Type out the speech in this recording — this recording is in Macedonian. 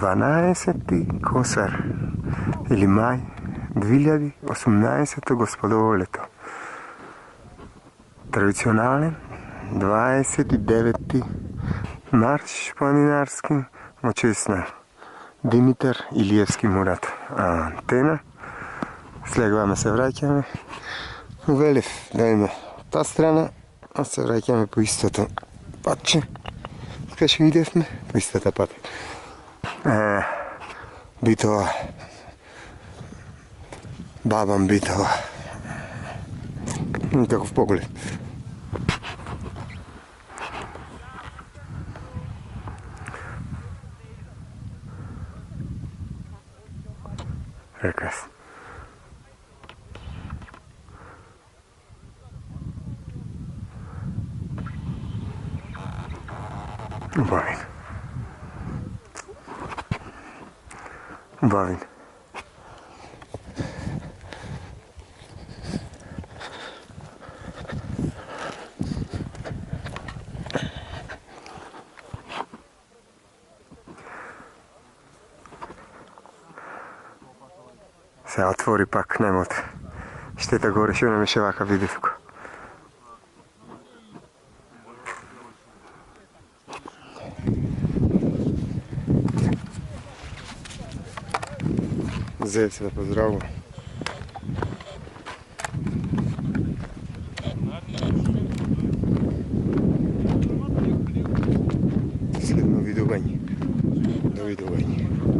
12. kosar ili maj 2018. gospodovo leto. Tradicionalen 29. marš planinarski, očesna Dimitar Ilijevski Murat antena. Slед вами се враќаме у Велев да има та страна, а се враќаме по истото патче. Кај идевме по истата пат. Битова, Бабан Битова. Никаков поглед. Прекрасно. Бавин. Бавин. Се отвори пак немот. Штета горе што немаше вака видивко. Зеје се да поздравувам. Следно видување. Довидување.